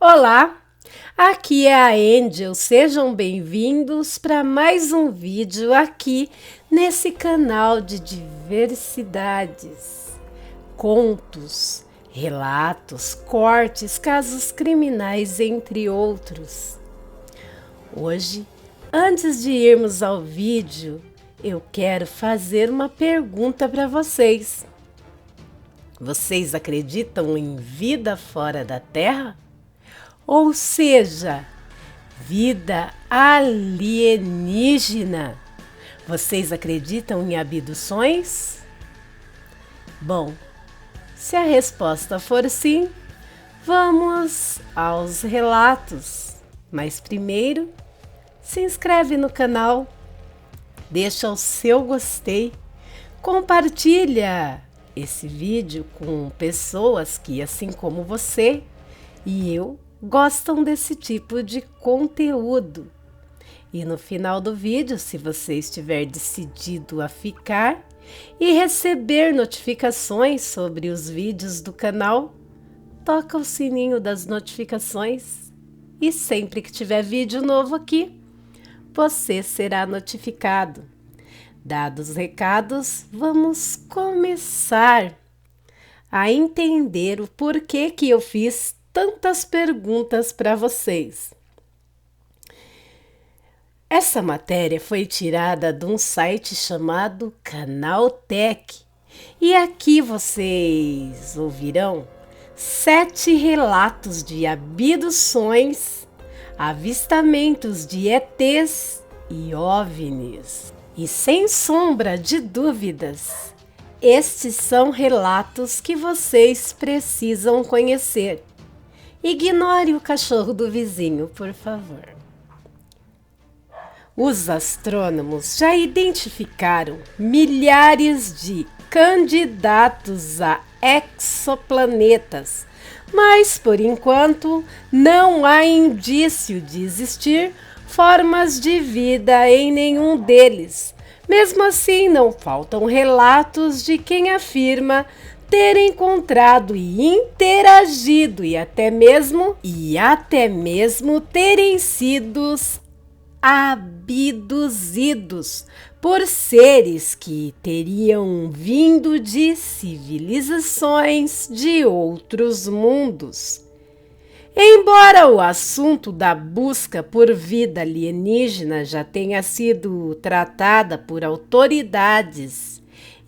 Olá, aqui é a Angel, sejam bem-vindos para mais um vídeo aqui nesse canal de diversidades, contos, relatos, cortes, casos criminais, entre outros. Hoje, antes de irmos ao vídeo, eu quero fazer uma pergunta para vocês. Vocês acreditam em vida fora da Terra? Ou seja, vida alienígena. Vocês acreditam em abduções? Bom, se a resposta for sim, vamos aos relatos. Mas primeiro, se inscreve no canal, deixa o seu gostei, compartilha esse vídeo com pessoas que, assim como você e eu, gostam desse tipo de conteúdo. E no final do vídeo, se você estiver decidido a ficar e receber notificações sobre os vídeos do canal, toca o sininho das notificações e sempre que tiver vídeo novo aqui, você será notificado. Dados os recados, vamos começar a entender o porquê que eu fiz tantas perguntas para vocês. Essa matéria foi tirada de um site chamado Canaltech e aqui vocês ouvirão 7 relatos de abduções, avistamentos de ETs e OVNIs. E sem sombra de dúvidas, estes são relatos que vocês precisam conhecer. Ignore o cachorro do vizinho, por favor. Os astrônomos já identificaram milhares de candidatos a exoplanetas, mas, por enquanto, não há indício de existir formas de vida em nenhum deles. Mesmo assim, não faltam relatos de quem afirma ter encontrado e interagido e até mesmo terem sido abduzidos por seres que teriam vindo de civilizações de outros mundos. Embora o assunto da busca por vida alienígena já tenha sido tratada por autoridades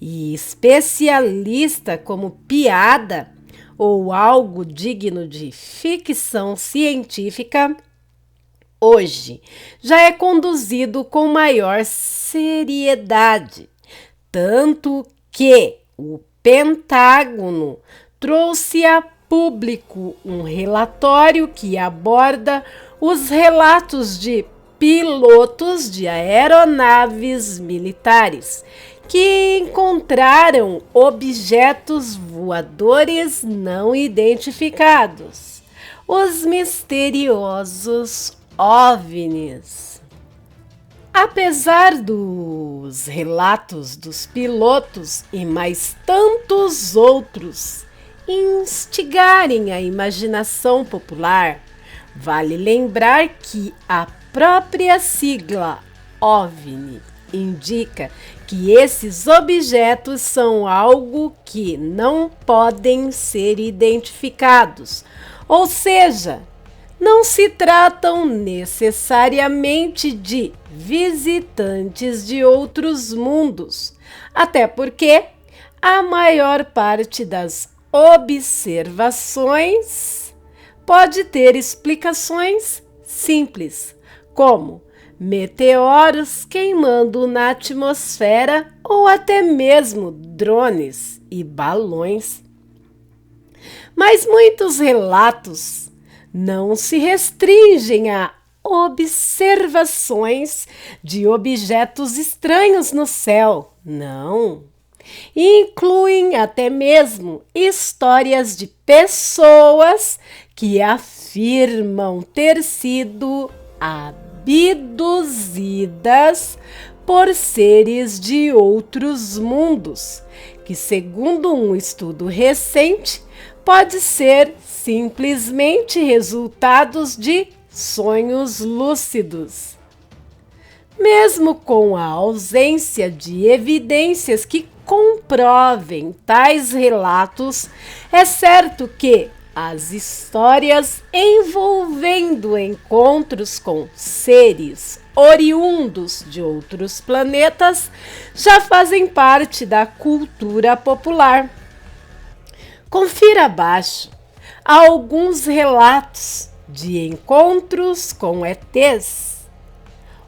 e especialista como piada ou algo digno de ficção científica, hoje já é conduzido com maior seriedade, tanto que o Pentágono trouxe a público um relatório que aborda os relatos de pilotos de aeronaves militares que encontraram objetos voadores não identificados, os misteriosos OVNIs. Apesar dos relatos dos pilotos e mais tantos outros instigarem a imaginação popular, vale lembrar que a própria sigla OVNI indica que esses objetos são algo que não podem ser identificados, ou seja, não se tratam necessariamente de visitantes de outros mundos, até porque a maior parte das observações pode ter explicações simples, como meteoros queimando na atmosfera ou até mesmo drones e balões. Mas muitos relatos não se restringem a observações de objetos estranhos no céu, não. Incluem até mesmo histórias de pessoas que afirmam ter sido abduzidas por seres de outros mundos, que, segundo um estudo recente, pode ser simplesmente resultados de sonhos lúcidos. Mesmo com a ausência de evidências que comprovem tais relatos, é certo que as histórias envolvendo encontros com seres oriundos de outros planetas já fazem parte da cultura popular. Confira abaixo alguns relatos de encontros com ETs.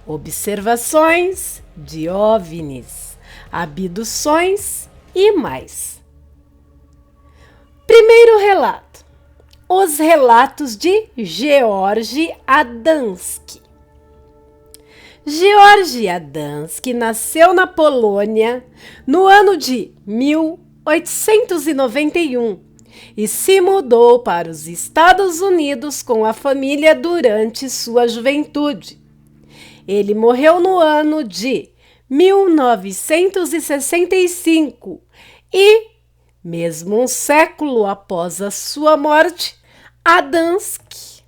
Observações de OVNIs, abduções e mais. Primeiro relato: os relatos de George Adamski. George Adamski nasceu na Polônia no ano de 1891 e se mudou para os Estados Unidos com a família durante sua juventude. Ele morreu no ano de 1965 e, mesmo um século após a sua morte, Adamski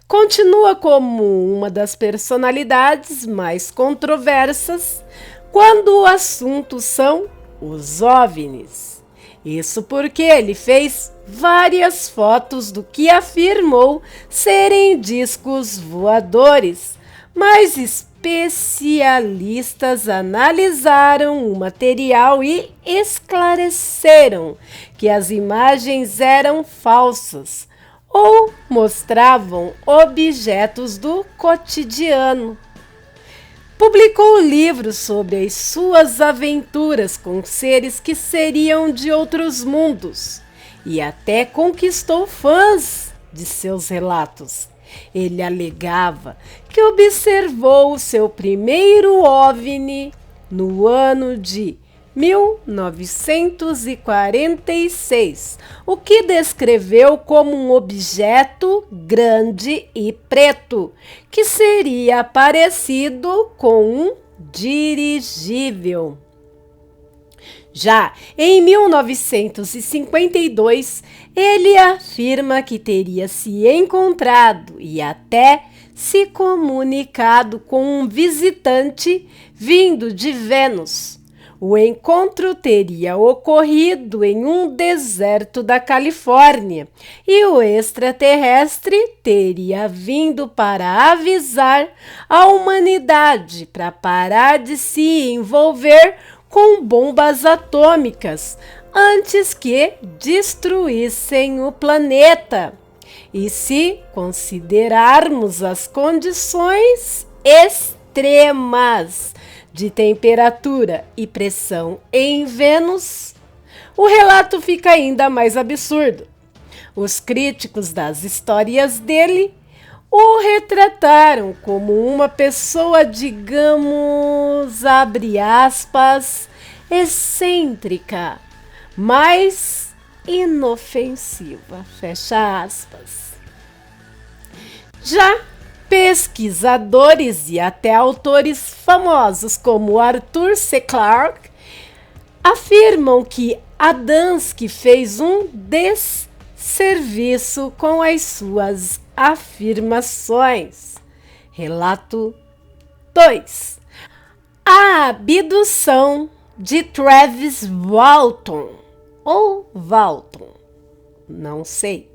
continua como uma das personalidades mais controversas quando o assunto são os OVNIs. Isso porque ele fez várias fotos do que afirmou serem discos voadores, mas especialistas analisaram o material e esclareceram que as imagens eram falsas ou mostravam objetos do cotidiano. Publicou livros sobre as suas aventuras com seres que seriam de outros mundos e até conquistou fãs de seus relatos. Ele alegava que observou seu primeiro OVNI no ano de 1946, o que descreveu como um objeto grande e preto, que seria parecido com um dirigível. Já em 1952, ele afirma que teria se encontrado e até se comunicado com um visitante vindo de Vênus. O encontro teria ocorrido em um deserto da Califórnia e o extraterrestre teria vindo para avisar a humanidade para parar de se envolver com bombas atômicas antes que destruíssem o planeta. E se considerarmos as condições extremas de temperatura e pressão em Vênus, o relato fica ainda mais absurdo. Os críticos das histórias dele o retrataram como uma pessoa, digamos, abre aspas, excêntrica, mas inofensiva, fecha aspas. Já pesquisadores e até autores famosos como Arthur C. Clarke afirmam que Adamski fez um desserviço com as suas afirmações. Relato 2. A abdução de Travis Walton, ou Walton, não sei.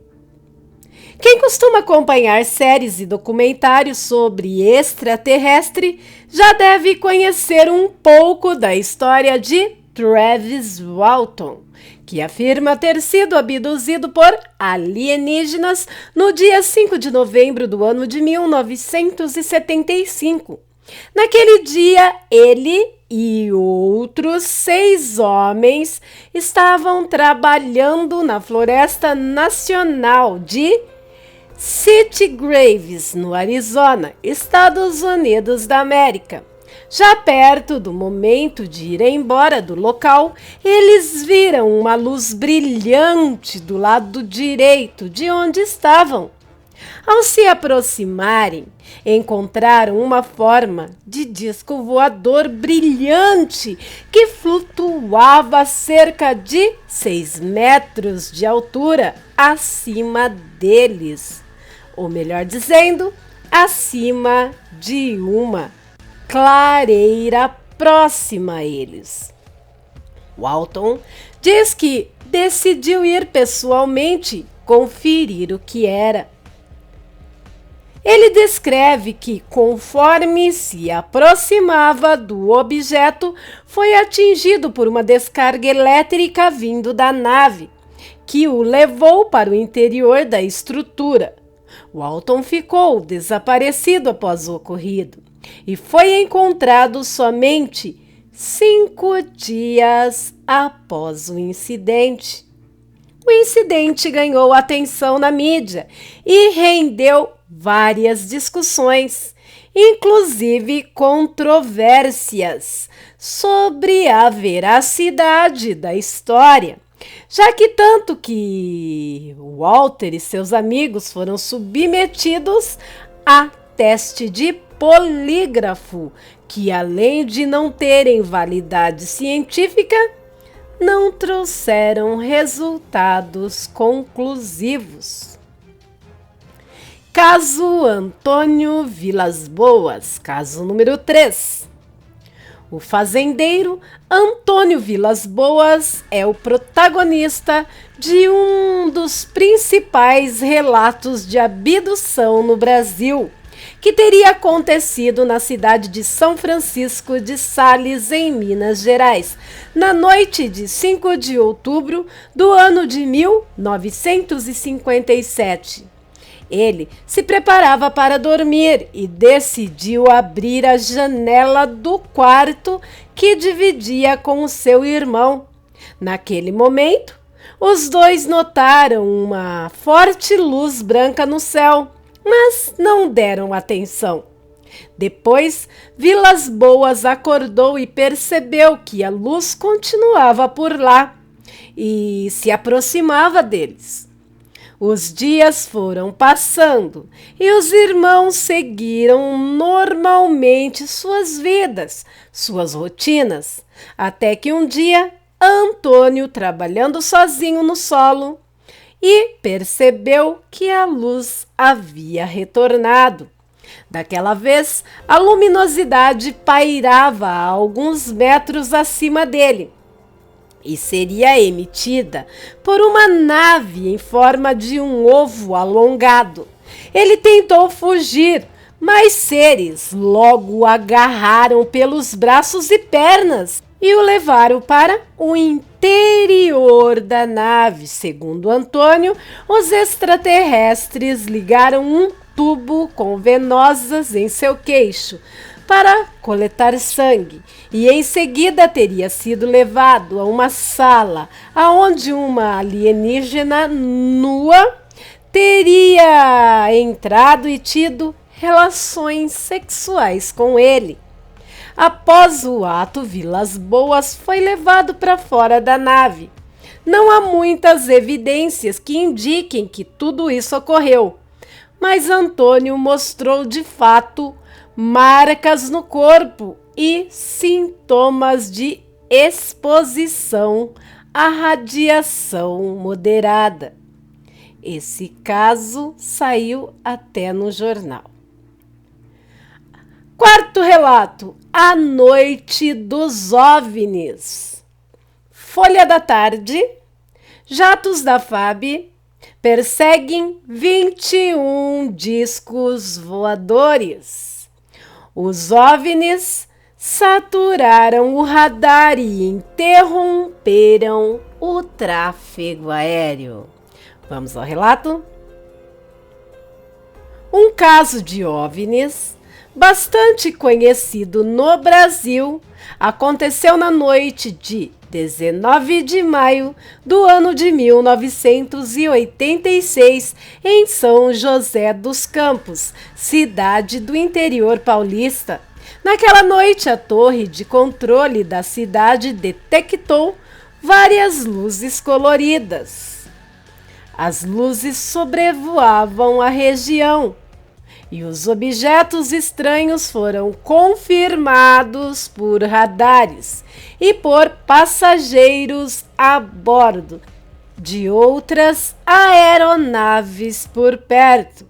Quem costuma acompanhar séries e documentários sobre extraterrestre já deve conhecer um pouco da história de Travis Walton, que afirma ter sido abduzido por alienígenas no dia 5 de novembro do ano de 1975. Naquele dia, ele e outros 6 homens estavam trabalhando na Floresta Nacional de City Graves, no Arizona, Estados Unidos da América. Já perto do momento de ir embora do local, eles viram uma luz brilhante do lado direito de onde estavam. Ao se aproximarem, encontraram uma forma de disco voador brilhante que flutuava a cerca de 6 metros de altura acima deles. Ou melhor dizendo, acima de uma clareira próxima a eles. Walton diz que decidiu ir pessoalmente conferir o que era. Ele descreve que, conforme se aproximava do objeto, foi atingido por uma descarga elétrica vindo da nave, que o levou para o interior da estrutura. Walton ficou desaparecido após o ocorrido e foi encontrado somente 5 dias após o incidente. O incidente ganhou atenção na mídia e rendeu várias discussões, inclusive controvérsias, sobre a veracidade da história, já que tanto que Walter e seus amigos foram submetidos a teste de polígrafo, que além de não terem validade científica, não trouxeram resultados conclusivos. Caso Antônio Vilas Boas, caso número 3. O fazendeiro Antônio Vilas Boas é o protagonista de um dos principais relatos de abdução no Brasil, que teria acontecido na cidade de São Francisco de Sales, em Minas Gerais, na noite de 5 de outubro do ano de 1957. Ele se preparava para dormir e decidiu abrir a janela do quarto que dividia com o seu irmão. Naquele momento, os dois notaram uma forte luz branca no céu, mas não deram atenção. Depois, Vilas Boas acordou e percebeu que a luz continuava por lá e se aproximava deles. Os dias foram passando e os irmãos seguiram normalmente suas vidas, suas rotinas, até que um dia, Antônio, trabalhando sozinho no solo, e percebeu que a luz havia retornado. Daquela vez, a luminosidade pairava a alguns metros acima dele e seria emitida por uma nave em forma de um ovo alongado. Ele tentou fugir, mas seres logo o agarraram pelos braços e pernas e o levaram para o interior da nave. Segundo Antônio, os extraterrestres ligaram um tubo com venosas em seu queixo para coletar sangue e em seguida teria sido levado a uma sala onde uma alienígena nua teria entrado e tido relações sexuais com ele. Após o ato, Vilas Boas foi levado para fora da nave. Não há muitas evidências que indiquem que tudo isso ocorreu, mas Antônio mostrou de fato marcas no corpo e sintomas de exposição à radiação moderada. Esse caso saiu até no jornal. Quarto relato: A Noite dos OVNIs. Folha da Tarde. Jatos da FAB perseguem 21 discos voadores. Os OVNIs saturaram o radar e interromperam o tráfego aéreo. Vamos ao relato? Um caso de OVNIs bastante conhecido no Brasil aconteceu na noite de 19 de maio do ano de 1986 em São José dos Campos, cidade do interior paulista. Naquela noite, a torre de controle da cidade detectou várias luzes coloridas. As luzes sobrevoavam a região e os objetos estranhos foram confirmados por radares e por passageiros a bordo de outras aeronaves por perto.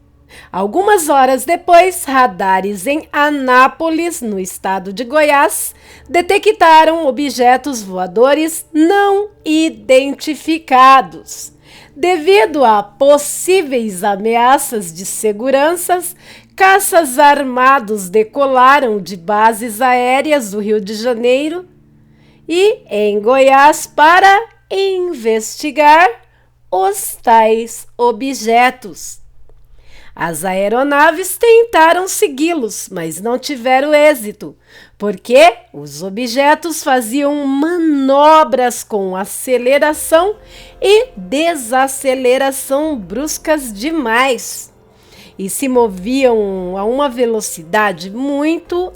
Algumas horas depois, radares em Anápolis, no estado de Goiás, detectaram objetos voadores não identificados. Devido a possíveis ameaças de segurança, caças armados decolaram de bases aéreas do Rio de Janeiro e em Goiás para investigar os tais objetos. As aeronaves tentaram segui-los, mas não tiveram êxito, porque os objetos faziam manobras com aceleração e desaceleração bruscas demais e se moviam a uma velocidade muito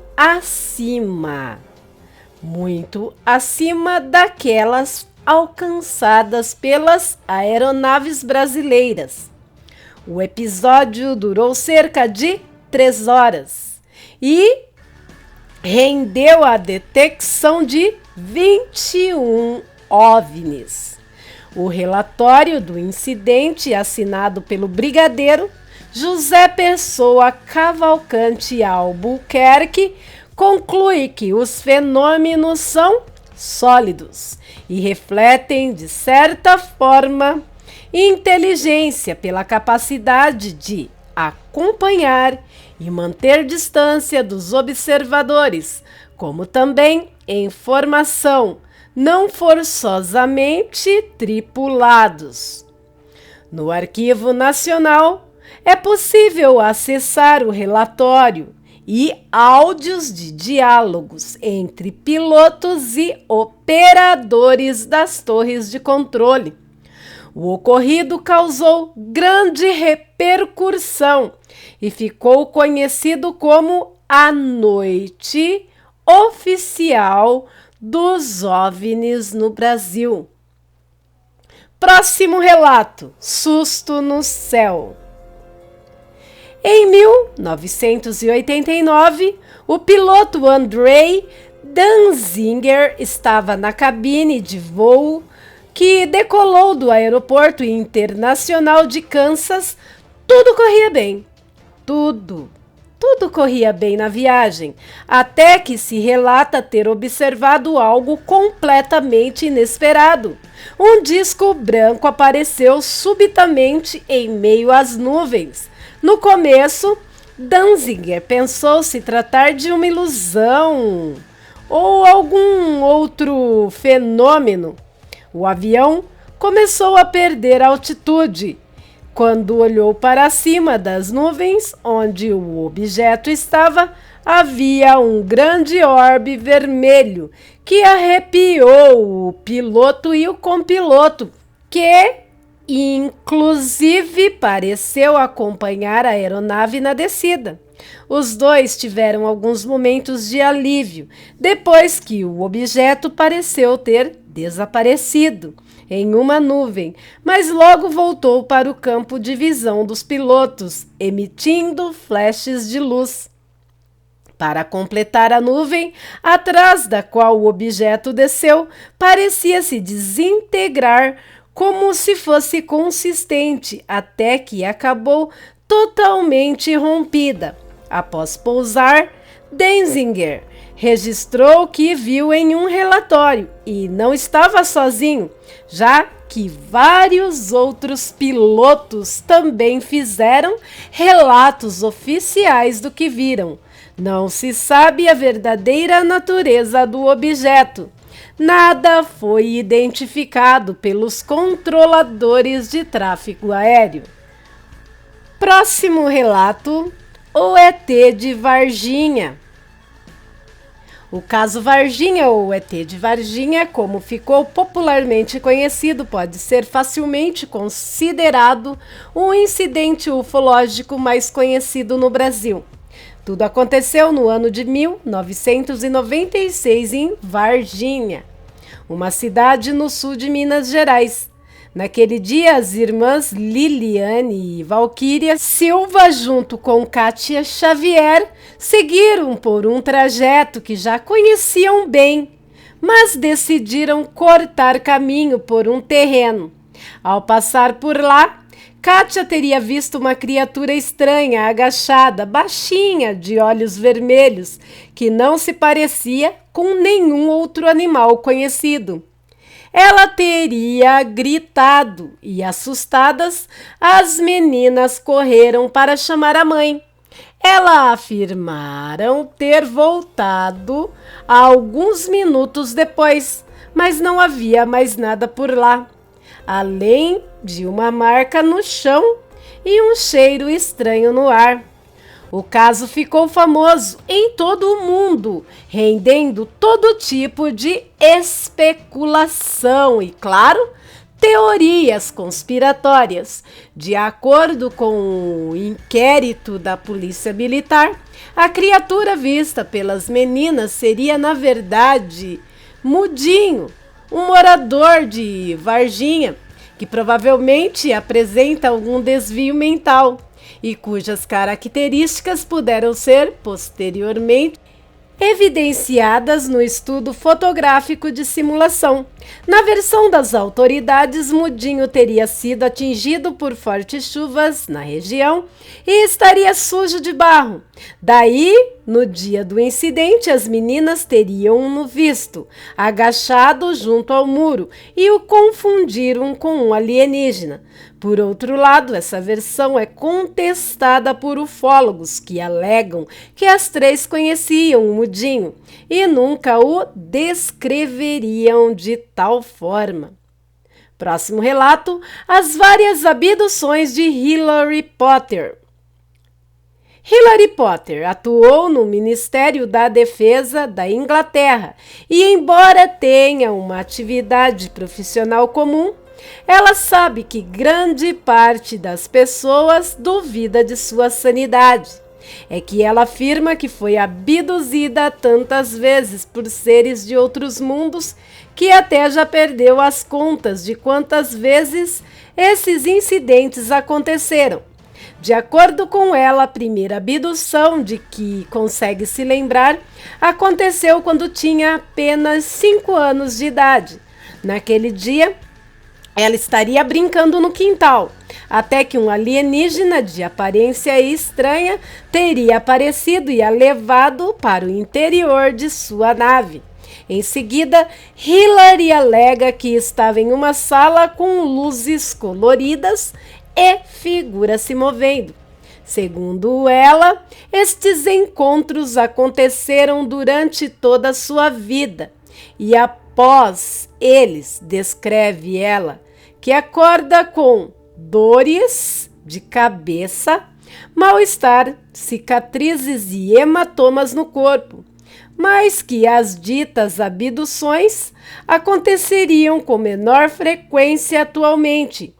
acima daquelas alcançadas pelas aeronaves brasileiras. O episódio durou cerca de 3 horas e rendeu a detecção de 21 OVNIs. O relatório do incidente, assinado pelo brigadeiro José Pessoa Cavalcante Albuquerque, conclui que os fenômenos são sólidos e refletem, de certa forma, inteligência pela capacidade de acompanhar e manter distância dos observadores, como também informação, não forçosamente tripulados. No Arquivo Nacional, é possível acessar o relatório e áudios de diálogos entre pilotos e operadores das torres de controle. O ocorrido causou grande repercussão e ficou conhecido como a Noite Oficial dos OVNIs no Brasil. Próximo relato: Susto no Céu. Em 1989, o piloto Andrei Danziger estava na cabine de voo que decolou do Aeroporto Internacional de Kansas. Tudo corria bem. Tudo corria bem na viagem, até que se relata ter observado algo completamente inesperado. Um disco branco apareceu subitamente em meio às nuvens. No começo, Danziger pensou se tratar de uma ilusão ou algum outro fenômeno. O avião começou a perder altitude. Quando olhou para cima das nuvens, onde o objeto estava, havia um grande orbe vermelho que arrepiou o piloto e o copiloto, que inclusive pareceu acompanhar a aeronave na descida. Os dois tiveram alguns momentos de alívio, depois que o objeto pareceu ter desaparecido em uma nuvem, mas logo voltou para o campo de visão dos pilotos, emitindo flashes de luz. Para completar a nuvem, atrás da qual o objeto desceu, parecia se desintegrar como se fosse consistente, até que acabou totalmente rompida. Após pousar, Danziger registrou o que viu em um relatório e não estava sozinho, já que vários outros pilotos também fizeram relatos oficiais do que viram. Não se sabe a verdadeira natureza do objeto. Nada foi identificado pelos controladores de tráfego aéreo. Próximo relato: o ET de Varginha. O caso Varginha, ou ET de Varginha, como ficou popularmente conhecido, pode ser facilmente considerado o incidente ufológico mais conhecido no Brasil. Tudo aconteceu no ano de 1996 em Varginha, uma cidade no sul de Minas Gerais. Naquele dia, as irmãs Liliane e Valquíria Silva, junto com Kátia Xavier, seguiram por um trajeto que já conheciam bem, mas decidiram cortar caminho por um terreno. Ao passar por lá, Kátia teria visto uma criatura estranha, agachada, baixinha, de olhos vermelhos, que não se parecia com nenhum outro animal conhecido. Ela teria gritado e, assustadas, as meninas correram para chamar a mãe. Elas afirmaram ter voltado alguns minutos depois, mas não havia mais nada por lá, além de uma marca no chão e um cheiro estranho no ar. O caso ficou famoso em todo o mundo, rendendo todo tipo de especulação e, claro, teorias conspiratórias. De acordo com o inquérito da Polícia Militar, a criatura vista pelas meninas seria, na verdade, Mudinho, um morador de Varginha, que provavelmente apresenta algum desvio mental e cujas características puderam ser posteriormente evidenciadas no estudo fotográfico de simulação. Na versão das autoridades, Mudinho teria sido atingido por fortes chuvas na região e estaria sujo de barro. Daí, no dia do incidente, as meninas teriam-no visto, agachado junto ao muro, e o confundiram com um alienígena. Por outro lado, essa versão é contestada por ufólogos que alegam que as três conheciam o Mudinho e nunca o descreveriam de tal forma. Próximo relato: as várias abduções de Hilary Potter. Hilary Potter atuou no Ministério da Defesa da Inglaterra e, embora tenha uma atividade profissional comum, ela sabe que grande parte das pessoas duvida de sua sanidade. É que ela afirma que foi abduzida tantas vezes por seres de outros mundos que até já perdeu as contas de quantas vezes esses incidentes aconteceram. De acordo com ela, a primeira abdução de que consegue se lembrar aconteceu quando tinha apenas 5 anos de idade. Naquele dia, ela estaria brincando no quintal, até que um alienígena de aparência estranha teria aparecido e a levado para o interior de sua nave. Em seguida, Hilary alega que estava em uma sala com luzes coloridas e figuras se movendo. Segundo ela, estes encontros aconteceram durante toda a sua vida e após eles, descreve ela, que acorda com dores de cabeça, mal-estar, cicatrizes e hematomas no corpo, mas que as ditas abduções aconteceriam com menor frequência atualmente.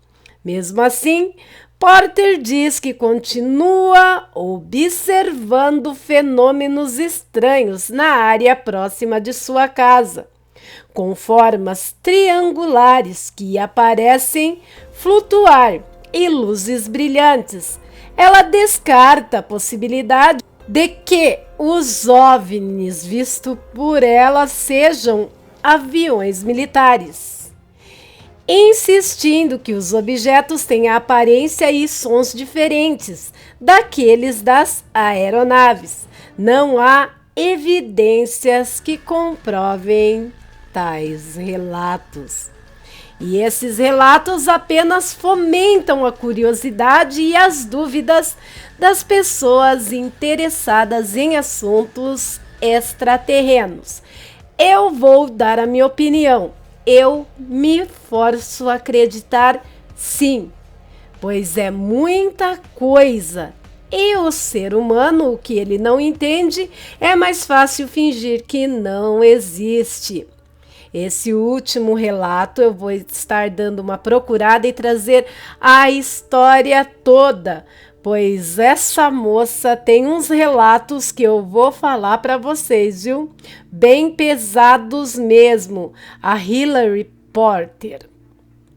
Mesmo assim, Porter diz que continua observando fenômenos estranhos na área próxima de sua casa, com formas triangulares que aparecem flutuar e luzes brilhantes. Ela descarta a possibilidade de que os OVNIs vistos por ela sejam aviões militares, insistindo que os objetos têm aparência e sons diferentes daqueles das aeronaves. Não há evidências que comprovem tais relatos. E esses relatos apenas fomentam a curiosidade e as dúvidas das pessoas interessadas em assuntos extraterrenos. Eu vou dar a minha opinião. Eu me forço a acreditar sim, pois é muita coisa. E o ser humano, o que ele não entende, é mais fácil fingir que não existe. Esse último relato eu vou estar dando uma procurada e trazer a história toda, pois essa moça tem uns relatos que eu vou falar para vocês, viu? Bem pesados mesmo, a Hilary Potter.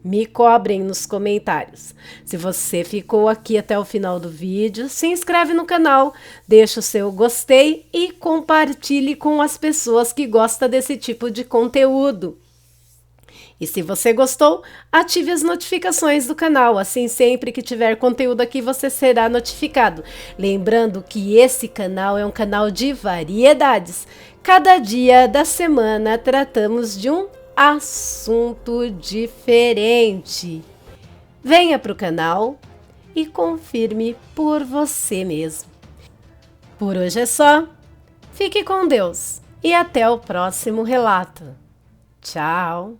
Me cobrem nos comentários. Se você ficou aqui até o final do vídeo, se inscreve no canal, deixa o seu gostei e compartilhe com as pessoas que gostam desse tipo de conteúdo. E se você gostou, ative as notificações do canal, assim sempre que tiver conteúdo aqui você será notificado. Lembrando que esse canal é um canal de variedades. Cada dia da semana tratamos de um assunto diferente. Venha para o canal e confirme por você mesmo. Por hoje é só. Fique com Deus e até o próximo relato. Tchau!